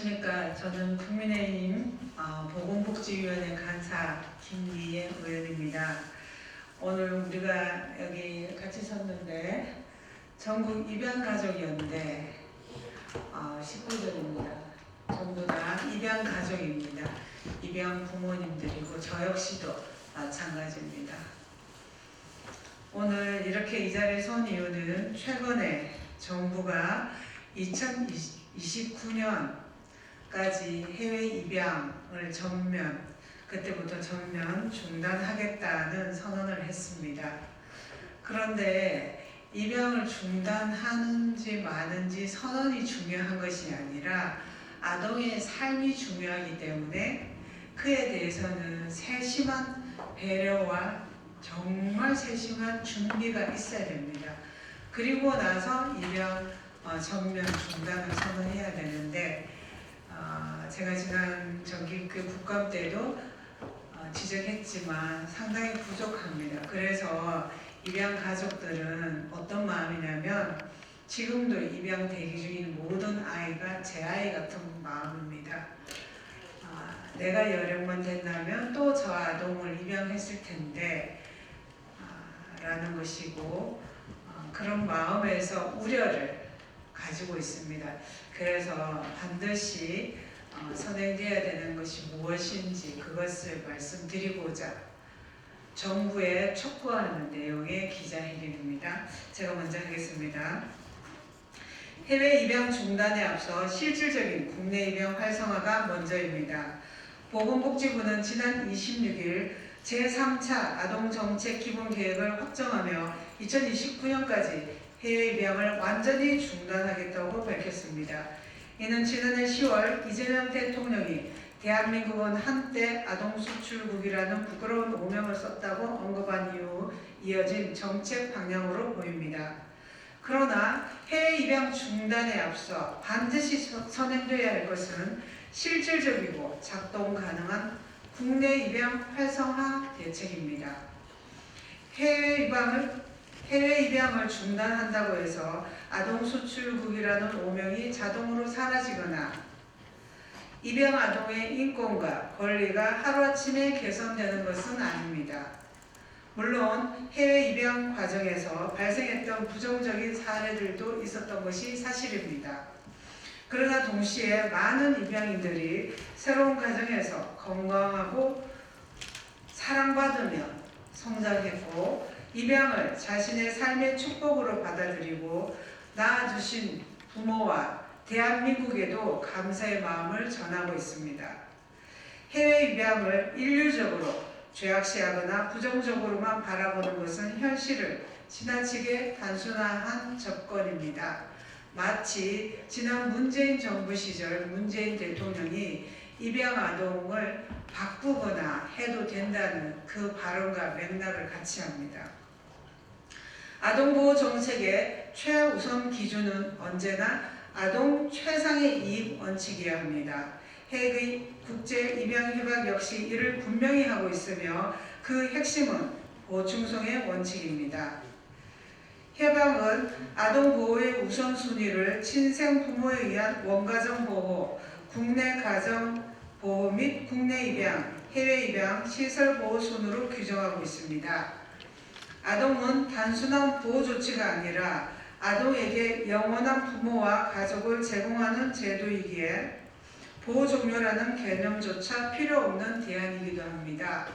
안녕하십니까. 저는 국민의힘 보건복지위원회 간사 김미애 의원입니다. 오늘 우리가 여기 같이 섰는데 전국 입양가족연대 식구들입니다. 전부 다 입양가족입니다. 입양 부모님들이고 저 역시도 마찬가지입니다. 오늘 이렇게 이 자리에 선 이유는 최근에 정부가 2029년까지 해외 입양을 그때부터 전면 중단하겠다는 선언을 했습니다. 그런데 입양을 중단하는지 마는지 선언이 중요한 것이 아니라 아동의 삶이 중요하기 때문에 그에 대해서는 세심한 배려와 정말 세심한 준비가 있어야 됩니다. 그리고 나서 입양 전면 중단을 선언해야 되는데 제가 지난 정기교 국감 때도 지적했지만 상당히 부족합니다. 그래서 입양 가족들은 어떤 마음이냐면 지금도 입양 대기 중인 모든 아이가 제 아이 같은 마음입니다. 내가 여력만 된다면 또 저 아동을 입양했을 텐데 라는 것이고 그런 마음에서 우려를 가지고 있습니다. 그래서 반드시 선행되어야 되는 것이 무엇인지 그것을 말씀드리고자 정부에 촉구하는 내용의 기자회견입니다. 제가 먼저 하겠습니다. 해외 입양 중단에 앞서 실질적인 국내 입양 활성화가 먼저입니다. 보건복지부는 지난 26일 제3차 아동정책기본계획을 확정하며 2029년까지 해외 입양을 완전히 중단하겠다고 밝혔습니다. 이는 지난해 10월 이재명 대통령이 대한민국은 한때 아동수출국이라는 부끄러운 오명을 썼다고 언급한 이후 이어진 정책 방향으로 보입니다. 그러나 해외 입양 중단에 앞서 반드시 선행되어야 할 것은 실질적이고 작동 가능한 국내 입양 활성화 대책입니다. 해외 입양을 중단한다고 해서 아동수출국이라는 오명이 자동으로 사라지거나 입양 아동의 인권과 권리가 하루아침에 개선되는 것은 아닙니다. 물론 해외 입양 과정에서 발생했던 부정적인 사례들도 있었던 것이 사실입니다. 그러나 동시에 많은 입양인들이 새로운 가정에서 건강하고 사랑받으며 성장했고 입양을 자신의 삶의 축복으로 받아들이고 낳아주신 부모와 대한민국에도 감사의 마음을 전하고 있습니다. 해외 입양을 인류적으로 죄악시하거나 부정적으로만 바라보는 것은 현실을 지나치게 단순화한 접근입니다. 마치 지난 문재인 정부 시절 문재인 대통령이 입양 아동을 바꾸거나 해도 된다는 그 발언과 맥락을 같이 합니다. 아동보호 정책의 최우선 기준은 언제나 아동 최상의 이익 원칙이어야 합니다. 해외 국제입양협약 역시 이를 분명히 하고 있으며 그 핵심은 보충성의 원칙입니다. 협약은 아동보호의 우선순위를 친생 부모에 의한 원가정 보호, 국내 가정 보호 및 국내 입양, 해외 입양, 시설 보호 순으로 규정하고 있습니다. 아동은 단순한 보호 조치가 아니라 아동에게 영원한 부모와 가족을 제공하는 제도이기에 보호 종료라는 개념조차 필요 없는 대안이기도 합니다.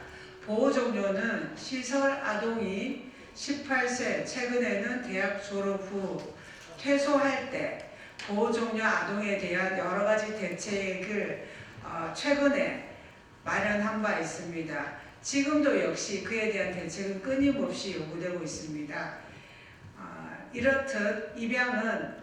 보호 종료는 시설 아동이 18세, 최근에는 대학 졸업 후 퇴소할 때 보호 종료 아동에 대한 여러 가지 대책을 최근에 마련한 바 있습니다. 지금도 역시 그에 대한 대책은 끊임없이 요구되고 있습니다. 이렇듯 입양은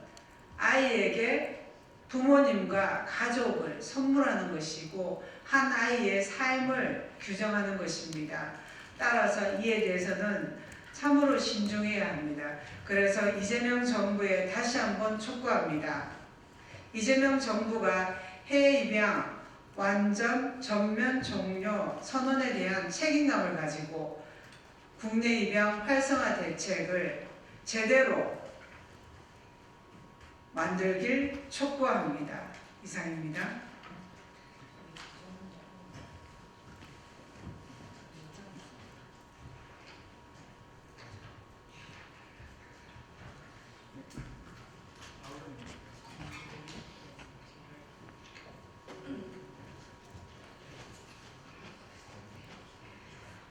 아이에게 부모님과 가족을 선물하는 것이고 한 아이의 삶을 규정하는 것입니다. 따라서 이에 대해서는 참으로 신중해야 합니다. 그래서 이재명 정부에 다시 한번 촉구합니다. 이재명 정부가 해외 입양 완전 전면 종료 선언에 대한 책임감을 가지고 국내 입양 활성화 대책을 제대로 만들길 촉구합니다. 이상입니다.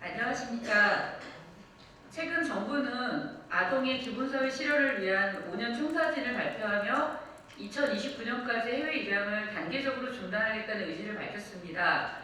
안녕하십니까. 최근 정부는 아동의 기본사회 실현을 위한 5년 총사진을 발표하며 2029년까지 해외 입양을 단계적으로 중단하겠다는 의지를 밝혔습니다.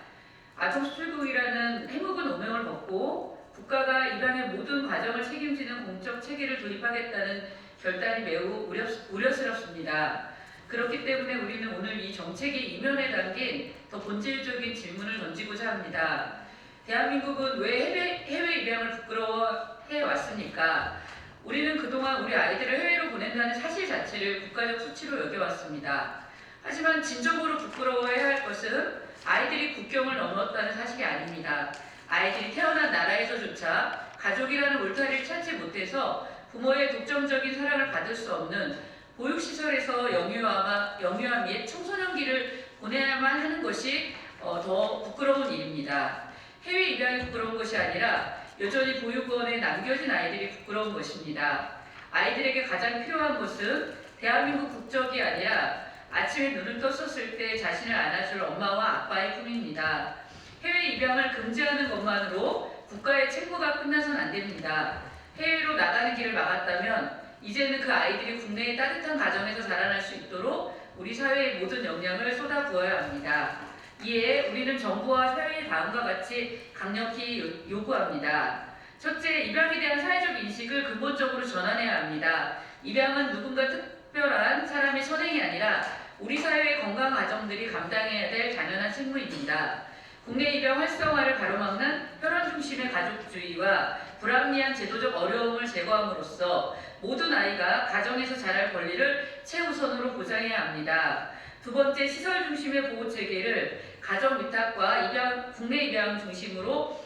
아동 수출국이라는 해묵은 오명을 벗고 국가가 입양의 모든 과정을 책임지는 공적 체계를 도입하겠다는 결단이 매우 우려스럽습니다. 그렇기 때문에 우리는 오늘 이 정책의 이면에 담긴 더 본질적인 질문을 던지고자 합니다. 대한민국은 왜 해외 입양을 부끄러워해 왔습니까? 우리는 그동안 우리 아이들을 해외로 보낸다는 사실 자체를 국가적 수치로 여겨왔습니다. 하지만 진정으로 부끄러워해야 할 것은 아이들이 국경을 넘었다는 사실이 아닙니다. 아이들이 태어난 나라에서조차 가족이라는 울타리를 찾지 못해서 부모의 독점적인 사랑을 받을 수 없는 보육시설에서 영유아 및 청소년기를 보내야만 하는 것이 더 부끄러운 일입니다. 해외 입양이 부끄러운 것이 아니라 여전히 보육원에 남겨진 아이들이 부끄러운 것입니다. 아이들에게 가장 필요한 것은 대한민국 국적이 아니라 아침에 눈을 떴었을 때 자신을 안아줄 엄마와 아빠의 품입니다. 해외 입양을 금지하는 것만으로 국가의 책무가 끝나선 안 됩니다. 해외로 나가는 길을 막았다면 이제는 그 아이들이 국내의 따뜻한 가정에서 자라날 수 있도록 우리 사회의 모든 역량을 쏟아부어야 합니다. 이에 우리는 정부와 사회에 다음과 같이 강력히 요구합니다. 첫째, 입양에 대한 사회적 인식을 근본적으로 전환해야 합니다. 입양은 누군가 특별한 사람의 선행이 아니라 우리 사회의 건강 가정들이 감당해야 될 당연한 책무입니다. 국내 입양 활성화를 가로막는 혈연 중심의 가족주의와 불합리한 제도적 어려움을 제거함으로써 모든 아이가 가정에서 자랄 권리를 최우선으로 보장해야 합니다. 두 번째, 시설 중심의 보호 체계를 가정 위탁과 국내 입양 중심으로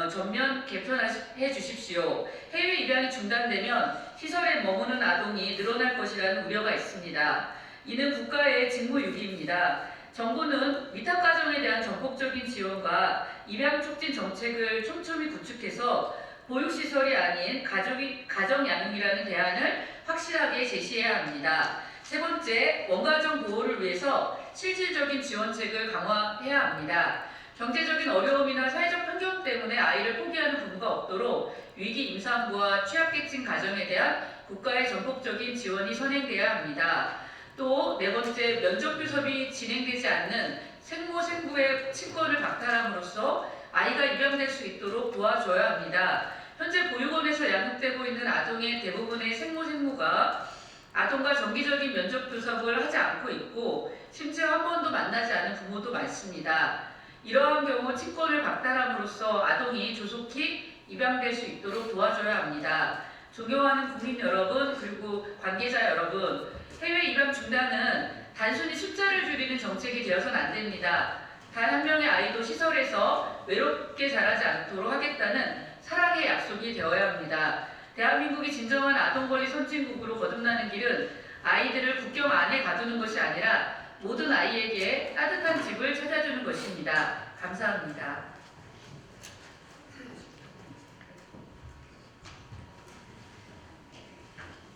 전면 개편해 주십시오. 해외 입양이 중단되면 시설에 머무는 아동이 늘어날 것이라는 우려가 있습니다. 이는 국가의 직무유기입니다. 정부는 위탁 가정에 대한 전폭적인 지원과 입양 촉진 정책을 촘촘히 구축해서 보육시설이 아닌 가정 양육이라는 대안을 확실하게 제시해야 합니다. 세 번째, 원가정 보호를 위해서 실질적인 지원책을 강화해야 합니다. 경제적인 어려움이나 사회적 편견 때문에 아이를 포기하는 부부가 없도록 위기 임산부와 취약계층 가정에 대한 국가의 전폭적인 지원이 선행돼야 합니다. 또 네 번째, 면접 교섭이 진행되지 않는 생모, 생부의 친권을 박탈함으로써 아이가 입양될 수 있도록 도와줘야 합니다. 현재 보육원에서 양육되고 있는 아동의 대부분의 생모, 생부가 아동과 정기적인 면접 교섭을 하지 않고 있고 심지어 한 번도 만나지 않은 부모도 많습니다. 이러한 경우 친권을 박탈함으로써 아동이 조속히 입양될 수 있도록 도와줘야 합니다. 존경하는 국민 여러분 그리고 관계자 여러분, 해외 입양 중단은 단순히 숫자를 줄이는 정책이 되어서는 안 됩니다. 단 한 명의 아이도 시설에서 외롭게 자라지 않도록 하겠다는 사랑의 약속이 되어야 합니다. 대한민국이 진정한 아동권리 선진국으로 거듭나는 길은 아이들을 국경 안에 가두는 것이 아니라 모든 아이에게 따뜻한 집을 찾아주는 것입니다. 감사합니다.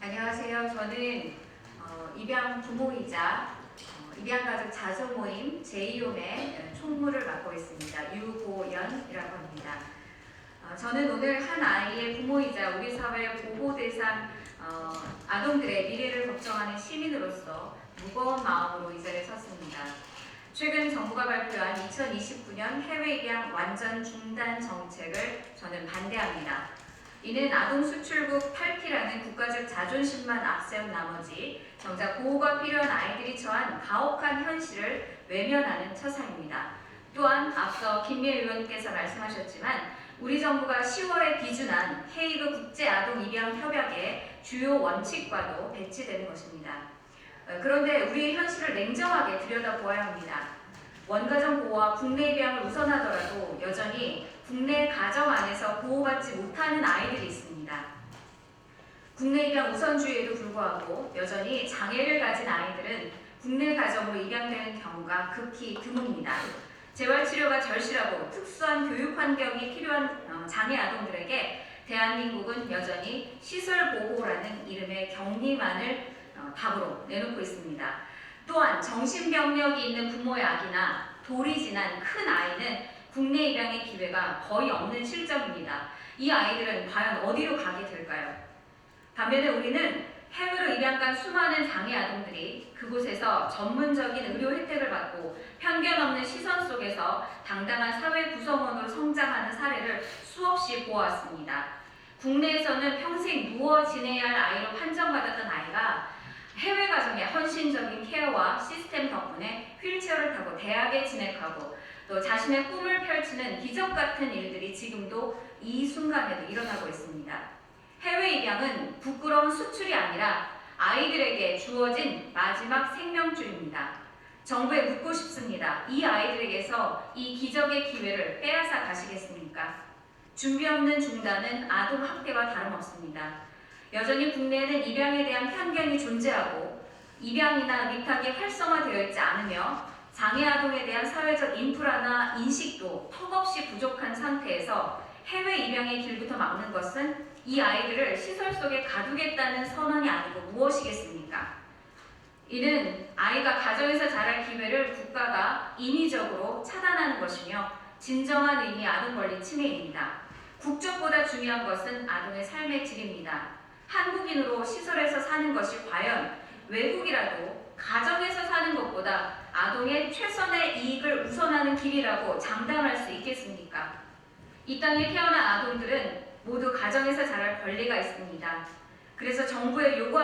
안녕하세요. 저는 입양 부모이자 입양가족 자조모임 제2홈의 총무를 맡고 있습니다. 유고연이라고 합니다. 저는 오늘 한 아이의 부모이자 우리 사회의 보호대상 아동들의 미래를 걱정하는 시민으로서 무거운 마음으로 이 자리에 섰습니다. 최근 정부가 발표한 2029년 해외 입양 완전 중단 정책을 저는 반대합니다. 이는 아동 수출국 8피라는 국가적 자존심만 앞세운 나머지 정작 보호가 필요한 아이들이 처한 가혹한 현실을 외면하는 처사입니다. 또한 앞서 김미애 의원께서 말씀하셨지만 우리 정부가 10월에 비준한 헤이그 국제아동입양협약의 주요 원칙과도 배치되는 것입니다. 그런데 우리의 현실을 냉정하게 들여다보아야 합니다. 원가정 보호와 국내 입양을 우선하더라도 여전히 국내 가정 안에서 보호받지 못하는 아이들이 있습니다. 국내 입양 우선주의에도 불구하고 여전히 장애를 가진 아이들은 국내 가정으로 입양되는 경우가 극히 드뭅니다. 재활치료가 절실하고 특수한 교육 환경이 필요한 장애 아동들에게 대한민국은 여전히 시설보호라는 이름의 격리만을 답으로 내놓고 있습니다. 또한 정신병력이 있는 부모의 아기나 돌이 지난 큰 아이는 국내 입양의 기회가 거의 없는 실정입니다. 이 아이들은 과연 어디로 가게 될까요? 반면에 우리는 해외로 입양 간 수많은 장애 아동들이 그곳에서 전문적인 의료 혜택을 받고 편견 없는 시선 속에서 당당한 사회 구성원으로 성장하는 사례를 수없이 보아왔습니다. 국내에서는 평생 누워 지내야 할 아이로 판정받았던 아이가 해외 가정의 헌신적인 케어와 시스템 덕분에 휠체어를 타고 대학에 진학하고 또 자신의 꿈을 펼치는 기적 같은 일들이 지금도 이 순간에도 일어나고 있습니다. 해외 입양은 부끄러운 수출이 아니라 아이들에게 주어진 마지막 생명줄입니다. 정부에 묻고 싶습니다. 이 아이들에게서 이 기적의 기회를 빼앗아 가시겠습니까? 준비 없는 중단은 아동 학대와 다름없습니다. 여전히 국내에는 입양에 대한 편견이 존재하고 입양이나 위탁이 활성화되어 있지 않으며 장애 아동에 대한 사회적 인프라나 인식도 턱없이 부족한 상태에서 해외 입양의 길부터 막는 것은 이 아이들을 시설 속에 가두겠다는 선언이 아니고 무엇이겠습니까? 이는 아이가 가정에서 자랄 기회를 국가가 인위적으로 차단하는 것이며 진정한 의미 아동 권리 침해입니다. 국적보다 중요한 것은 아동의 삶의 질입니다. 한국인으로 시설에서 사는 것이 과연 외국이라도 가정에서 사는 것보다 아동의 최선의 이익을 우선하는 길이라고 장담할 수 있겠습니까? 이 땅에 태어난 아동들은 모두 가정에서 자랄 권리가 있습니다. 그래서 정부의 요구